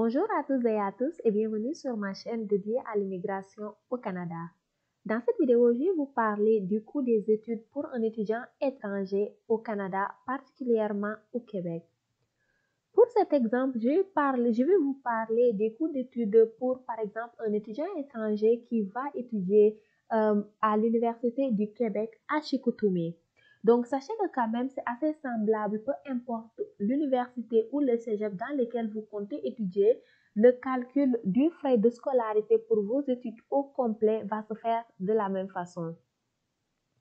Bonjour à tous et à tous et bienvenue sur ma chaîne dédiée à l'immigration au Canada. Dans cette vidéo, je vais vous parler du coût des études pour un étudiant étranger au Canada, particulièrement au Québec. Pour cet exemple, je vais vous parler des coûts d'études pour, par exemple, un étudiant étranger qui va étudier à l'Université du Québec à Chicoutimi. Donc, sachez que quand même, c'est assez semblable, peu importe l'université ou le cégep dans lequel vous comptez étudier, le calcul du frais de scolarité pour vos études au complet va se faire de la même façon.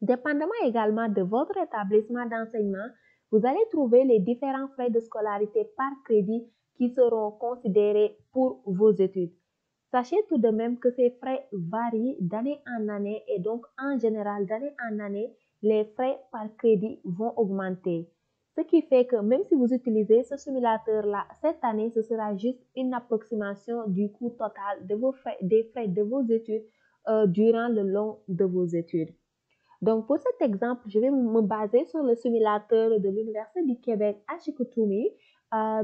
Dépendamment également de votre établissement d'enseignement, vous allez trouver les différents frais de scolarité par crédit qui seront considérés pour vos études. Sachez tout de même que ces frais varient d'année en année et donc en général d'année en année, les frais par crédit vont augmenter. Ce qui fait que même si vous utilisez ce simulateur-là cette année, ce sera juste une approximation du coût total de des frais de vos études durant le long de vos études. Donc, pour cet exemple, je vais me baser sur le simulateur de l'Université du Québec à Chicoutimi.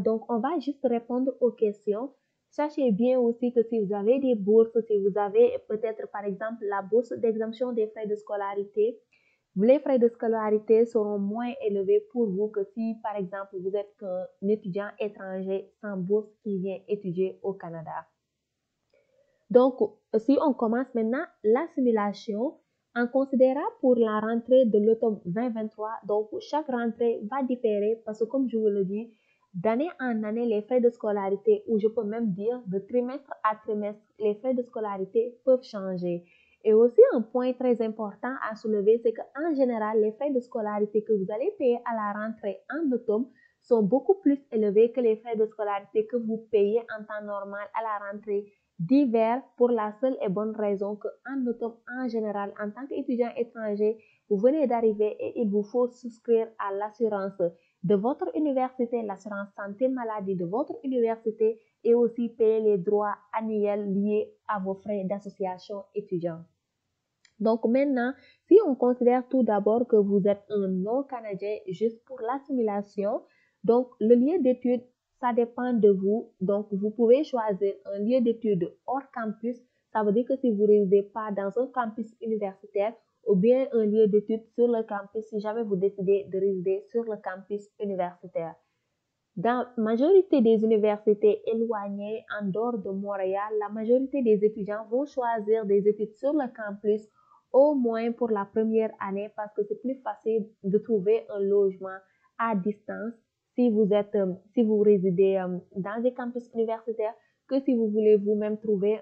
Donc, on va juste répondre aux questions. Sachez bien aussi que si vous avez des bourses, si vous avez peut-être par exemple la bourse d'exemption des frais de scolarité, les frais de scolarité seront moins élevés pour vous que si par exemple vous êtes un étudiant étranger sans bourse qui vient étudier au Canada. Donc, si on commence maintenant la simulation, en considérant pour la rentrée de l'automne 2023, donc chaque rentrée va différer parce que comme je vous le dis, d'année en année, les frais de scolarité, ou je peux même dire de trimestre à trimestre, les frais de scolarité peuvent changer. Et aussi un point très important à soulever, c'est qu'en général, les frais de scolarité que vous allez payer à la rentrée en automne sont beaucoup plus élevés que les frais de scolarité que vous payez en temps normal à la rentrée d'hiver pour la seule et bonne raison qu'en automne, en général, en tant qu'étudiant étranger, vous venez d'arriver et il vous faut souscrire à l'assurance de votre université, l'assurance santé maladie de votre université et aussi payer les droits annuels liés à vos frais d'association étudiante. Donc maintenant, si on considère tout d'abord que vous êtes un non-canadien juste pour l'assimilation, donc le lieu d'études, ça dépend de vous. Donc vous pouvez choisir un lieu d'études hors campus. Ça veut dire que si vous ne résidez pas dans un campus universitaire ou bien un lieu d'études sur le campus si jamais vous décidez de résider sur le campus universitaire. Dans la majorité des universités éloignées en dehors de Montréal, la majorité des étudiants vont choisir des études sur le campus au moins pour la première année parce que c'est plus facile de trouver un logement à distance si si vous résidez dans des campus universitaires que si vous voulez vous-même trouver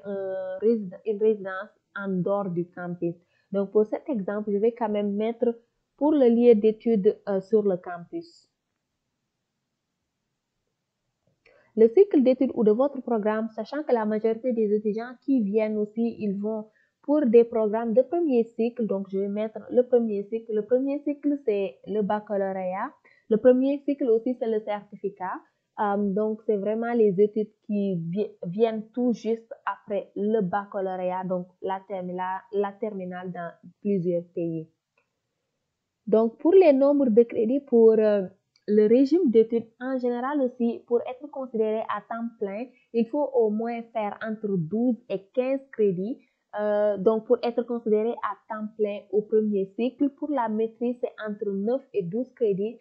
une résidence en dehors du campus. Donc pour cet exemple, je vais quand même mettre pour le lieu d'études sur le campus. Le cycle d'études ou de votre programme, sachant que la majorité des étudiants qui viennent aussi, ils vont pour des programmes de premier cycle. Donc, je vais mettre le premier cycle. Le premier cycle, c'est le baccalauréat. Le premier cycle aussi, c'est le certificat. Donc, c'est vraiment les études qui viennent tout juste après le baccalauréat, donc la terminale dans plusieurs pays. Donc, pour les nombres de crédits pour le régime d'études, en général aussi, pour être considéré à temps plein, il faut au moins faire entre 12 et 15 crédits. Donc, pour être considéré à temps plein au premier cycle, pour la maîtrise, c'est entre 9 et 12 crédits.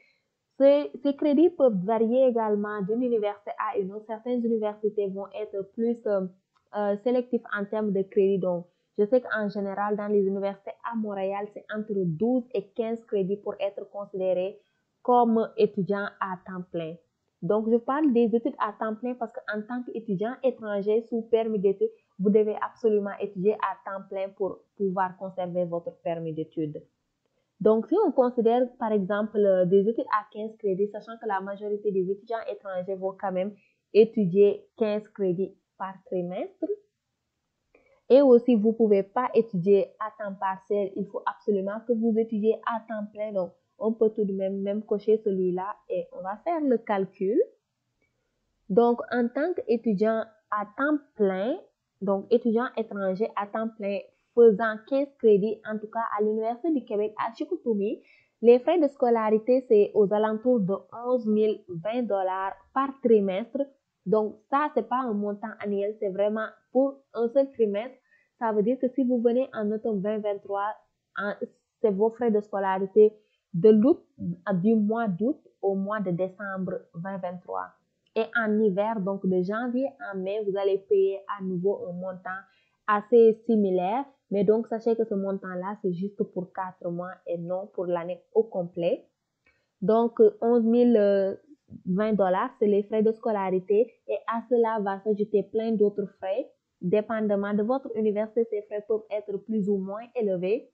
Ces crédits peuvent varier également d'une université à une autre. Certaines universités vont être plus sélectives en termes de crédits. Donc, je sais qu'en général, dans les universités à Montréal, c'est entre 12 et 15 crédits pour être considéré comme étudiant à temps plein. Donc, je parle des études à temps plein parce qu'en tant qu'étudiant étranger sous permis d'études, vous devez absolument étudier à temps plein pour pouvoir conserver votre permis d'études. Donc, si on considère, par exemple, des études à 15 crédits, sachant que la majorité des étudiants étrangers vont quand même étudier 15 crédits par trimestre, et aussi, vous ne pouvez pas étudier à temps partiel. Il faut absolument que vous étudiez à temps plein. Donc, on peut tout de même cocher celui-là et on va faire le calcul. Donc, en tant qu'étudiant à temps plein, donc étudiant étranger à temps plein faisant 15 crédits, en tout cas à l'Université du Québec à Chicoutimi, les frais de scolarité, c'est aux alentours de 11 020 $ par trimestre Donc, ça, c'est pas un montant annuel, c'est vraiment pour un seul trimestre. Ça veut dire que si vous venez en automne 2023, c'est vos frais de scolarité de l'août, du mois d'août au mois de décembre 2023. Et en hiver, donc de janvier à mai, vous allez payer à nouveau un montant assez similaire. Mais donc, sachez que ce montant-là, c'est juste pour 4 mois et non pour l'année au complet. Donc, 11 020 $, c'est les frais de scolarité et à cela va s'ajouter plein d'autres frais. Dépendamment de votre université, ces frais peuvent être plus ou moins élevés.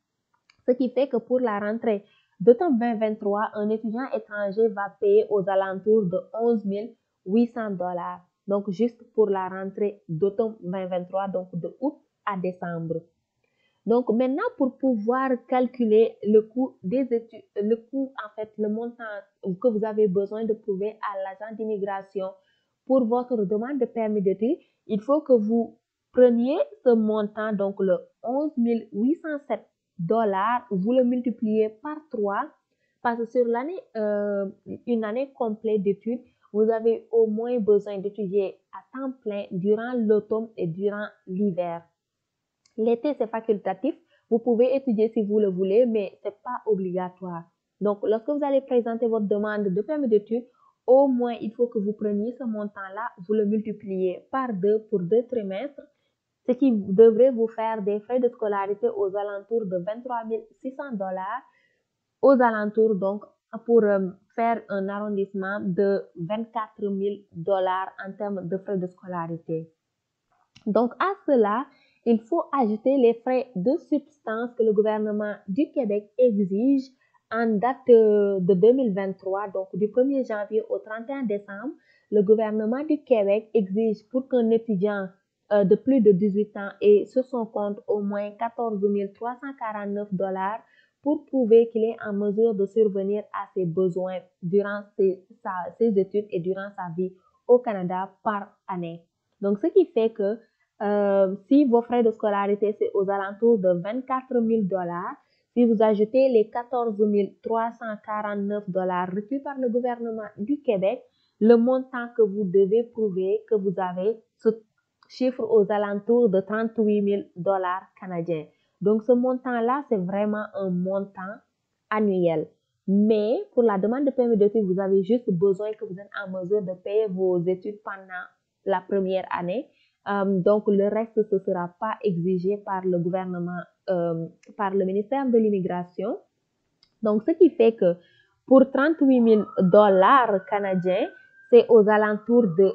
Ce qui fait que pour la rentrée d'automne 2023, un étudiant étranger va payer aux alentours de 11 800 $. Donc, juste pour la rentrée d'automne 2023, donc de août à décembre. Donc maintenant, pour pouvoir calculer le coût des études, le coût, en fait, le montant que vous avez besoin de prouver à l'agent d'immigration pour votre demande de permis d'études, il faut que vous preniez ce montant, donc le 11 807 $, vous le multipliez par 3, parce que sur l'année, une année complète d'études, vous avez au moins besoin d'étudier à temps plein durant l'automne et durant l'hiver. L'été, c'est facultatif. Vous pouvez étudier si vous le voulez, mais ce n'est pas obligatoire. Donc, lorsque vous allez présenter votre demande de permis d'études, au moins, il faut que vous preniez ce montant-là, vous le multipliez par 2 pour 2 trimestres, ce qui devrait vous faire des frais de scolarité aux alentours de 23 600 $, aux alentours, donc, pour faire un arrondissement de 24 000 $ en termes de frais de scolarité. Donc, à cela, il faut ajouter les frais de substance que le gouvernement du Québec exige en date de 2023, donc du 1er janvier au 31 décembre. Le gouvernement du Québec exige pour qu'un étudiant de plus de 18 ans ait sur son compte au moins 14 349 $ pour prouver qu'il est en mesure de survenir à ses besoins durant ses études et durant sa vie au Canada par année. Donc, ce qui fait que si vos frais de scolarité, c'est aux alentours de 24 000 $, si vous ajoutez les 14 349 $ reçus par le gouvernement du Québec, le montant que vous devez prouver que vous avez se chiffre aux alentours de 38 000 $ canadiens. Donc, ce montant-là, c'est vraiment un montant annuel. Mais pour la demande de permis d'études, vous avez juste besoin que vous êtes en mesure de payer vos études pendant la première année. Donc, le reste, ce ne sera pas exigé par le gouvernement, par le ministère de l'Immigration. Donc, ce qui fait que pour 38 000 $ canadiens, c'est aux alentours de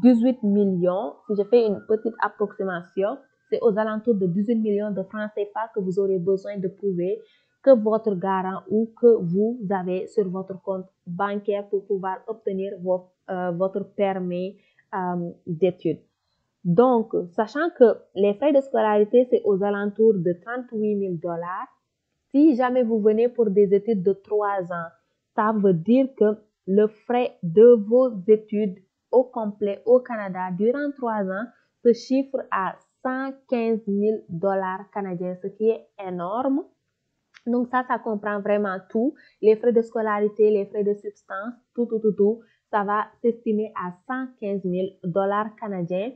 18 millions. Si je fais une petite approximation, c'est aux alentours de 18 millions de francs CFA que vous aurez besoin de prouver que votre garant ou que vous avez sur votre compte bancaire pour pouvoir obtenir votre permis d'études. Donc, sachant que les frais de scolarité, c'est aux alentours de 38 000 $, si jamais vous venez pour des études de 3 ans, ça veut dire que le frais de vos études au complet au Canada durant 3 ans se chiffre à 115 000 $ canadiens, ce qui est énorme. Donc ça comprend vraiment tout, les frais de scolarité, les frais de substance, tout, ça va s'estimer à 115 000 $ canadiens.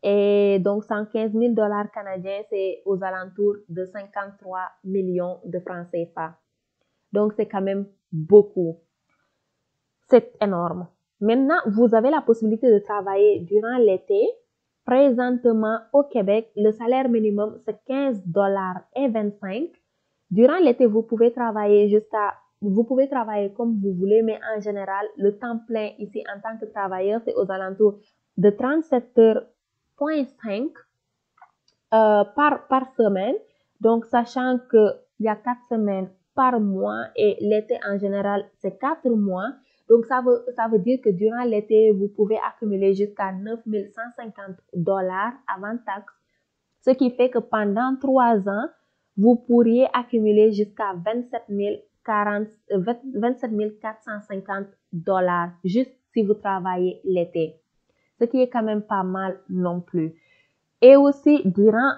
Et donc 115 000 $ canadiens, c'est aux alentours de 53 millions de francs CFA. Donc c'est quand même beaucoup. C'est énorme. Maintenant, vous avez la possibilité de travailler durant l'été. Présentement, au Québec, le salaire minimum, c'est 15 et 25 $. Durant l'été, vous pouvez travailler comme vous voulez, mais en général, le temps plein ici en tant que travailleur, c'est aux alentours de 37,5 heures par semaine. Donc, sachant qu'il y a 4 semaines par mois et l'été en général, c'est 4 mois. Donc, ça veut dire que durant l'été, vous pouvez accumuler jusqu'à 9 150 $ avant taxe, ce qui fait que pendant 3 ans, vous pourriez accumuler jusqu'à 27 450 $ juste si vous travaillez l'été, ce qui est quand même pas mal non plus. Et aussi, durant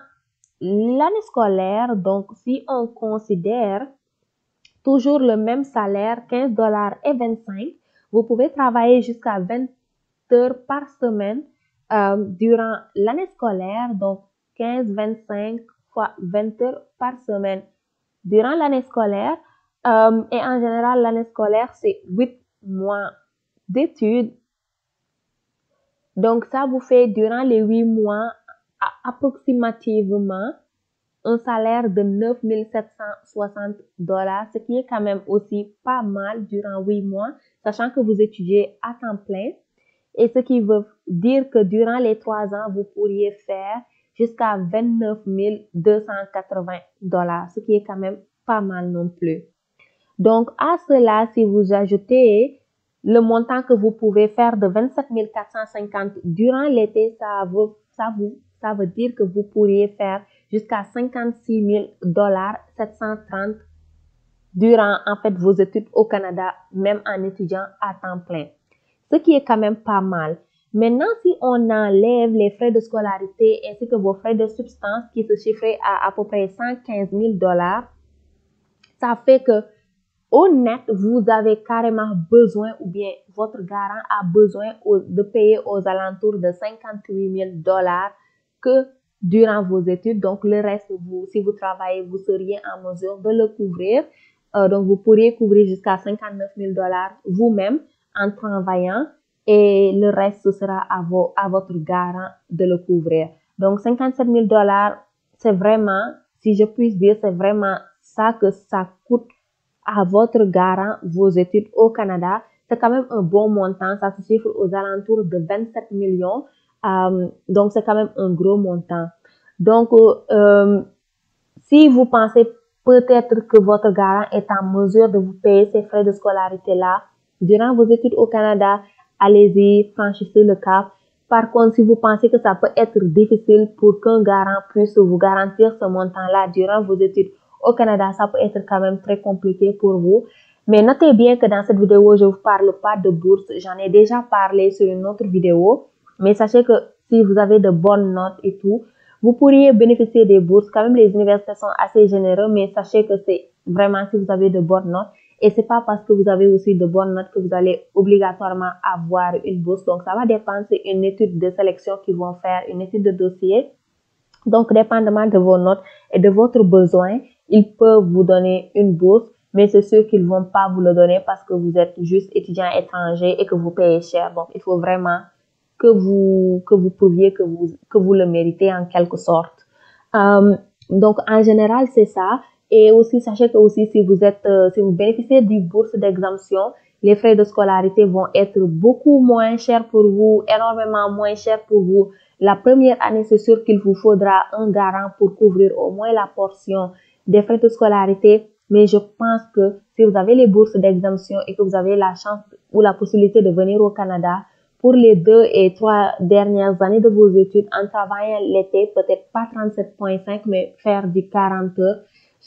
l'année scolaire, donc si on considère toujours le même salaire, 15 $ et 25 $, vous pouvez travailler jusqu'à heures par semaine durant l'année scolaire, donc 15-25 fois 20 heures par semaine durant l'année scolaire. Et en général, l'année scolaire, c'est 8 mois d'études. Donc, ça vous fait durant les 8 mois approximativement un salaire de 9 760 $, ce qui est quand même aussi pas mal durant 8 mois, sachant que vous étudiez à temps plein. Et ce qui veut dire que durant les 3 ans, vous pourriez faire jusqu'à 29 280 $, ce qui est quand même pas mal non plus. Donc, à cela, si vous ajoutez le montant que vous pouvez faire de 27 450 durant l'été, ça veut dire que vous pourriez faire jusqu'à 56 730 $ durant, en fait, vos études au Canada, même en étudiant à temps plein. Ce qui est quand même pas mal. Maintenant, si on enlève les frais de scolarité ainsi que vos frais de substance qui se chiffraient à peu près 115 000 $, ça fait que au net, vous avez carrément besoin, ou bien votre garant a besoin de payer aux alentours de 58 000 $ que durant vos études. Donc, le reste, si vous travaillez, vous seriez en mesure de le couvrir. Donc, vous pourriez couvrir jusqu'à 59 000 $ vous-même en travaillant et le reste, ce sera à votre garant de le couvrir. Donc, 57 000 $, c'est vraiment, si je puis dire, c'est vraiment ça que ça coûte à votre garant vos études au Canada. C'est quand même un bon montant, ça se chiffre aux alentours de 27 millions, donc c'est quand même un gros montant. Donc, si vous pensez peut-être que votre garant est en mesure de vous payer ces frais de scolarité-là durant vos études au Canada, allez-y, franchissez le cap. Par contre, si vous pensez que ça peut être difficile pour qu'un garant puisse vous garantir ce montant-là durant vos études au Canada, ça peut être quand même très compliqué pour vous. Mais notez bien que dans cette vidéo, je ne vous parle pas de bourse. J'en ai déjà parlé sur une autre vidéo. Mais sachez que si vous avez de bonnes notes et tout, vous pourriez bénéficier des bourses. Quand même, les universités sont assez généreux, mais sachez que c'est vraiment si vous avez de bonnes notes. Et c'est pas parce que vous avez aussi de bonnes notes que vous allez obligatoirement avoir une bourse. Donc, ça va dépendre. C'est une étude de sélection qu'ils vont faire, une étude de dossier. Donc, dépendamment de vos notes et de votre besoin, ils peuvent vous donner une bourse, mais c'est sûr qu'ils vont pas vous le donner parce que vous êtes juste étudiant étranger et que vous payez cher. Donc, il faut vraiment que vous prouviez que vous le méritez en quelque sorte. Donc, en général, c'est ça. Et aussi, sachez que aussi, si vous bénéficiez d'une bourse d'exemption, les frais de scolarité vont être beaucoup moins chers pour vous, énormément moins chers pour vous. La première année, c'est sûr qu'il vous faudra un garant pour couvrir au moins la portion des frais de scolarité. Mais je pense que si vous avez les bourses d'exemption et que vous avez la chance ou la possibilité de venir au Canada, pour les 2 et 3 dernières années de vos études, en travaillant l'été, peut-être pas 37,5, mais faire du 40 heures,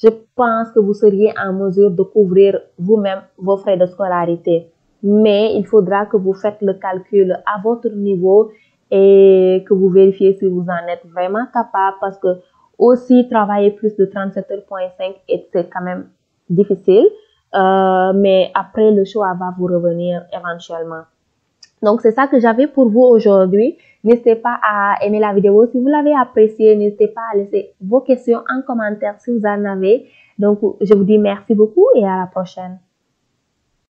je pense que vous seriez en mesure de couvrir vous-même vos frais de scolarité. Mais il faudra que vous faites le calcul à votre niveau et que vous vérifiez si vous en êtes vraiment capable parce que aussi travailler plus de 37,5 heures, c'est quand même difficile. Mais après, le choix va vous revenir éventuellement. Donc, c'est ça que j'avais pour vous aujourd'hui. N'hésitez pas à aimer la vidéo. Si vous l'avez appréciée, n'hésitez pas à laisser vos questions en commentaire si vous en avez. Donc, je vous dis merci beaucoup et à la prochaine.